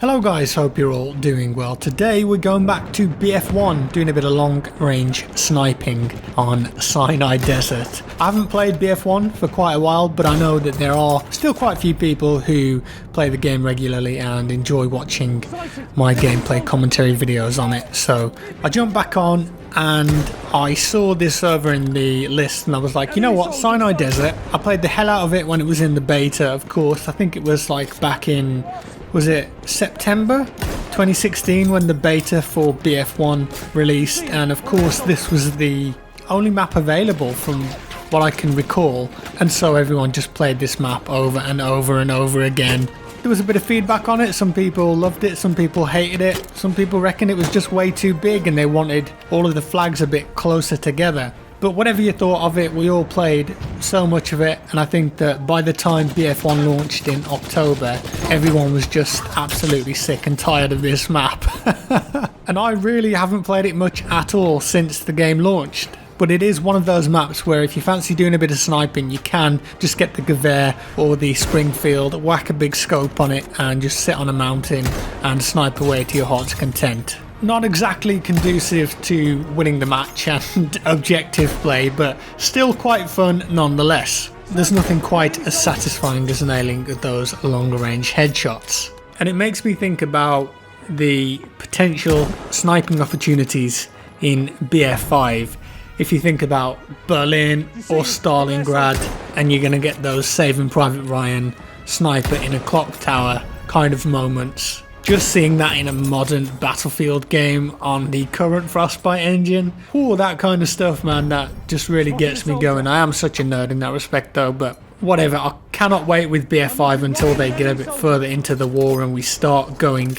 Hello guys, hope you're all doing well. Today we're going back to BF1, doing a bit of long range sniping on Sinai Desert. I haven't played BF1 for quite a while, but I know that there are still quite a few people who play the game regularly and enjoy watching my gameplay commentary videos on it. So I jumped back on and I saw this server in the list and I was like, you know what, Sinai Desert. I played the hell out of it when it was in the beta, of course. I think it was like back in, was it September 2016 when the beta for BF1 released, and of course this was the only map available from what I can recall, and so everyone just played this map over and over and over again. There was a bit of feedback on it. Some people loved it, some people hated it, some people reckon it was just way too big and they wanted all of the flags a bit closer together. But whatever you thought of it, we all played so much of it, and I think that by the time BF1 launched in October, everyone was just absolutely sick and tired of this map. And I really haven't played it much at all since the game launched. But it is one of those maps where if you fancy doing a bit of sniping, you can just get the Gewehr or the Springfield, whack a big scope on it and just sit on a mountain and snipe away to your heart's content. Not exactly conducive to winning the match and objective play, but still quite fun nonetheless. There's nothing quite as satisfying as nailing those longer range headshots. And it makes me think about the potential sniping opportunities in BF5. If you think about Berlin or Stalingrad and you're going to get those Saving Private Ryan sniper in a clock tower kind of moments. Just seeing that in a modern Battlefield game on the current Frostbite engine, all that kind of stuff, man, that just really gets me going. I am such a nerd in that respect though, but whatever, I cannot wait with BF5 until they get a bit further into the war and we start going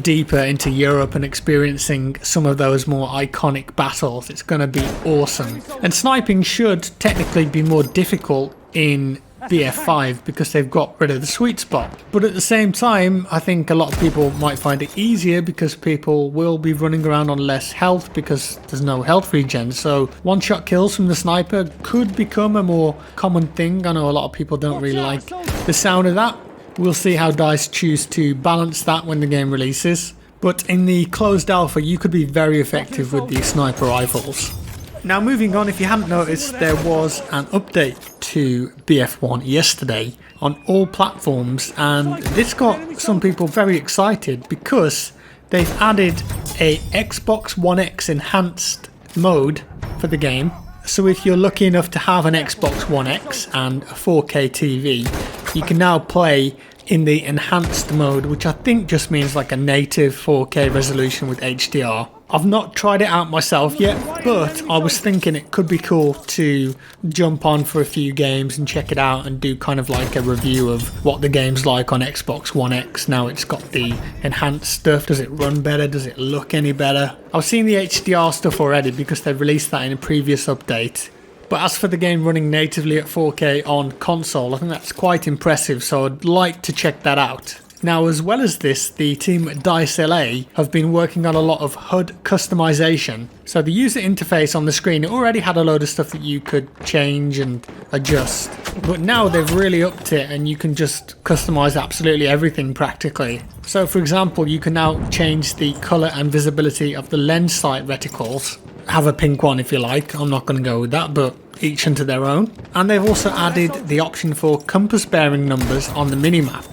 deeper into Europe and experiencing some of those more iconic battles. It's going to be awesome. And sniping should technically be more difficult in BF5 because they've got rid of the sweet spot, but at the same time I think a lot of people might find it easier because people will be running around on less health because there's no health regen, so one shot kills from the sniper could become a more common thing. I know a lot of people don't really like the sound of that. We'll see how DICE choose to balance that when the game releases, but in the closed alpha you could be very effective with the sniper rifles. Now moving on, if you hadn't noticed, there was an update to BF1 yesterday on all platforms, and this got some people very excited because they've added a Xbox One X enhanced mode for the game. So if you're lucky enough to have an Xbox One X and a 4K TV, you can now play in the enhanced mode, which I think just means like a native 4K resolution with HDR. I've not tried it out myself yet, but I was thinking it could be cool to jump on for a few games and check it out and do kind of like a review of what the game's like on Xbox One X. Now it's got the enhanced stuff. Does it run better? Does it look any better? I've seen the HDR stuff already because they've released that in a previous update. But as for the game running natively at 4K on console, I think that's quite impressive, so I'd like to check that out. Now, as well as this, the team at DICE LA have been working on a lot of HUD customization. So the user interface on the screen already had a load of stuff that you could change and adjust. But now they've really upped it and you can just customize absolutely everything practically. So for example, you can now change the color and visibility of the lens sight reticles. Have a pink one if you like, I'm not going to go with that, but each unto their own. And they've also added the option for compass bearing numbers on the minimap.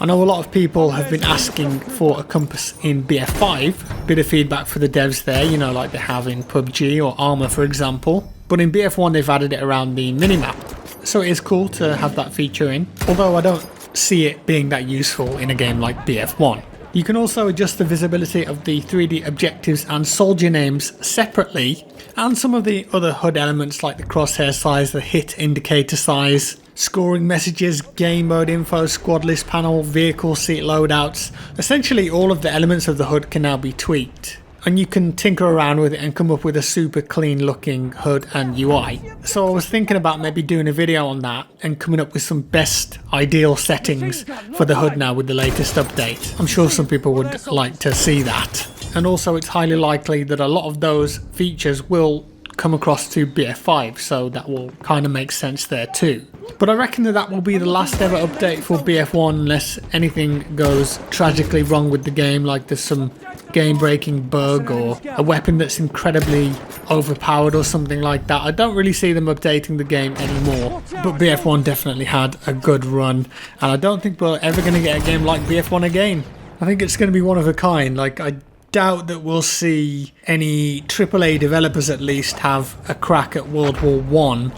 I know a lot of people have been asking for a compass in BF5, bit of feedback for the devs there, you know, like they have in PUBG or Arma for example, but in BF1 they've added it around the minimap, so it is cool to have that feature in, although I don't see it being that useful in a game like BF1. You can also adjust the visibility of the 3D objectives and soldier names separately, and some of the other HUD elements like the crosshair size, the hit indicator size, scoring messages, game mode info, squad list panel, vehicle seat loadouts. Essentially all of the elements of the HUD can now be tweaked, and you can tinker around with it and come up with a super clean looking HUD and UI. So I was thinking about maybe doing a video on that and coming up with some best ideal settings for the HUD now with the latest update. I'm sure some people would like to see that. And also it's highly likely that a lot of those features will come across to BF5, so that will kind of make sense there too. But I reckon that will be the last ever update for BF1 unless anything goes tragically wrong with the game, like there's some game-breaking bug or a weapon that's incredibly overpowered or something like that. I don't really see them updating the game anymore, but BF1 definitely had a good run, and I don't think we're ever going to get a game like BF1 again. I think it's going to be one of a kind. Like, I doubt that we'll see any AAA developers at least have a crack at World War One,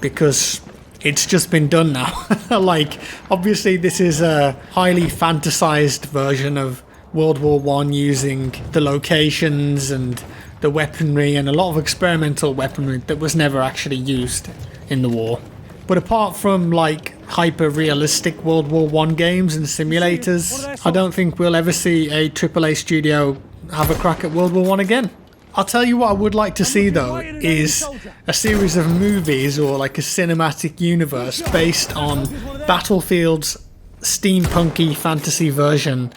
because it's just been done now. Like, obviously this is a highly fantasized version of World War One using the locations and the weaponry and a lot of experimental weaponry that was never actually used in the war. But apart from like hyper-realistic World War One games and simulators, I don't think we'll ever see a AAA studio have a crack at World War One again. I'll tell you what I would like to see though, is a series of movies or like a cinematic universe based on Battlefield's steampunky fantasy version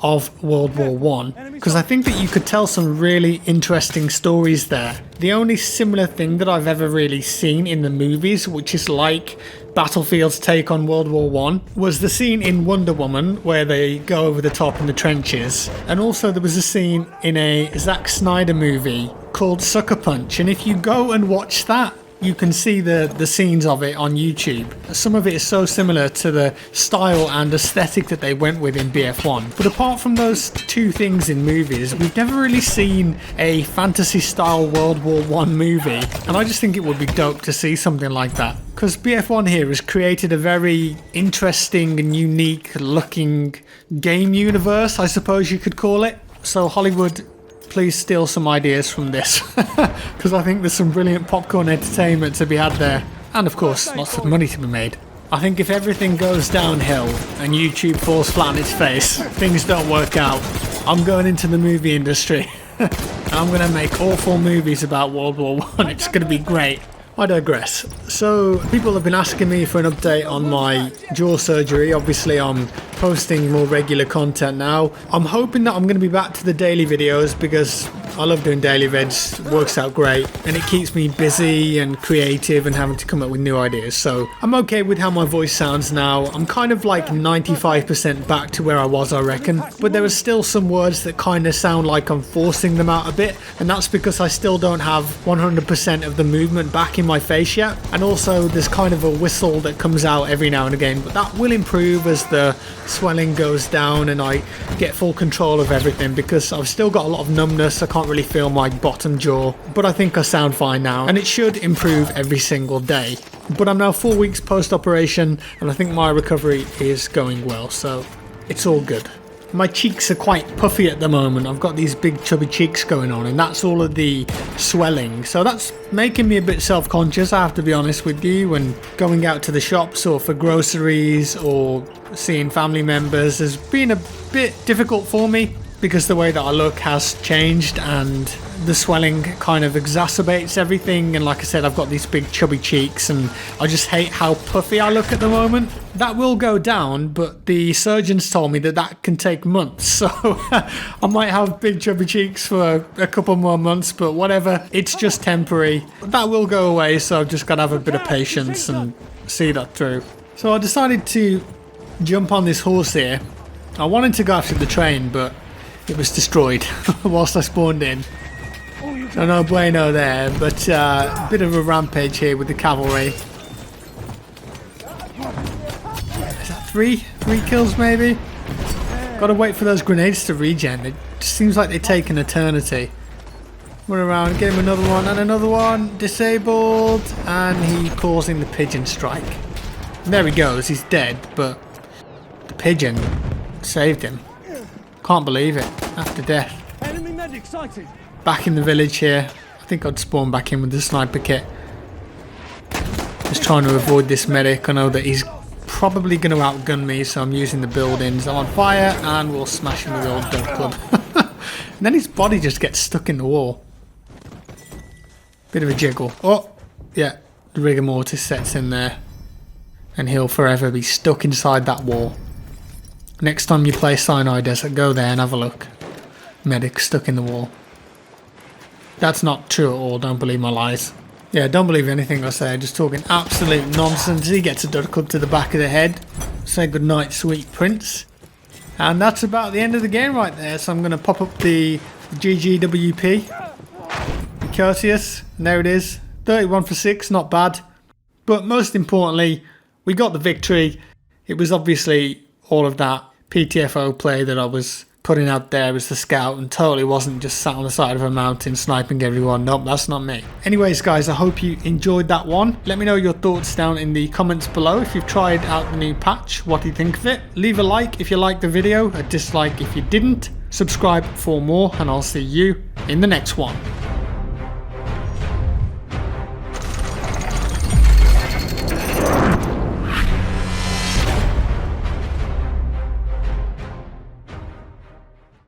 of World War One, because I think that you could tell some really interesting stories there. The only similar thing that I've ever really seen in the movies, which is like Battlefield's take on World War One, was the scene in Wonder Woman where they go over the top in the trenches, and also there was a scene in a Zack Snyder movie called Sucker Punch, and if you go and watch that, you can see the scenes of it on YouTube. Some of it is so similar to the style and aesthetic that they went with in BF1. But apart from those two things in movies, we've never really seen a fantasy style World War One movie. And I just think it would be dope to see something like that. Because BF1 here has created a very interesting and unique looking game universe, I suppose you could call it. So Hollywood, please steal some ideas from this, because I think there's some brilliant popcorn entertainment to be had there, and of course lots of money to be made. I think if everything goes downhill and YouTube falls flat on its face, things don't work out, I'm going into the movie industry. I'm going to make awful movies about World War One. It's going to be great. I digress. So people have been asking me for an update on my jaw surgery. Obviously I'm posting more regular content now. I'm hoping that I'm going to be back to the daily videos because I love doing daily vids. It works out great and it keeps me busy and creative and having to come up with new ideas. So I'm okay with how my voice sounds now. I'm kind of like 95% back to where I was, I reckon. But there are still some words that kind of sound like I'm forcing them out a bit, and that's because I still don't have 100% of the movement back in my face yet. And also there's kind of a whistle that comes out every now and again, but that will improve as the swelling goes down and I get full control of everything, because I've still got a lot of numbness. I can't really feel my bottom jaw, but I think I sound fine now and it should improve every single day. But I'm now 4 weeks post-operation and I think my recovery is going well, so it's all good. My cheeks are quite puffy at the moment. I've got these big chubby cheeks going on and that's all of the swelling, so that's making me a bit self-conscious, I have to be honest with you. When going out to the shops or for groceries or seeing family members has been a bit difficult for me because the way that I look has changed and the swelling kind of exacerbates everything. And like I said, I've got these big chubby cheeks and I just hate how puffy I look at the moment. That will go down, but the surgeons told me that that can take months, so I might have big chubby cheeks for a couple more months, but whatever, it's just temporary. That will go away, so I've just got to have a bit of patience and see that through. So I decided to jump on this horse here. I wanted to go after the train, but it was destroyed whilst I spawned in. So no bueno there, but a bit of a rampage here with the cavalry. Is that three kills maybe? Gotta wait for those grenades to regen. It seems like they take an eternity. Run around, get him another one and another one. Disabled, and he calls in the pigeon strike. And there he goes, he's dead, but the pigeon saved him. Can't believe it, after death. Enemy medic sighted. Back in the village here. I think I'd spawn back in with the sniper kit. Just trying to avoid this medic. I know that he's probably going to outgun me, so I'm using the buildings. I'm on fire and we'll smash him with the old dog club. And then his body just gets stuck in the wall. Bit of a jiggle. Oh, yeah, the rigor mortis sets in there. And he'll forever be stuck inside that wall. Next time you play Sinai Desert, go there and have a look. Medic stuck in the wall. That's not true at all, don't believe my lies. Yeah, don't believe anything I say, just talking absolute nonsense. He gets a duck up to the back of the head. Say goodnight, sweet prince. And that's about the end of the game right there, so I'm going to pop up the GGWP. Be courteous, and there it is. 31 for 6, not bad. But most importantly, we got the victory. It was obviously all of that PTFO play that I was putting out there as the scout and totally wasn't just sat on the side of a mountain sniping everyone. Nope, that's not me. Anyways guys, I hope you enjoyed that one. Let me know your thoughts down in the comments below. If you've tried out the new patch, what do you think of it? Leave a like if you liked the video, a dislike if you didn't. Subscribe for more, and I'll see you in the next one.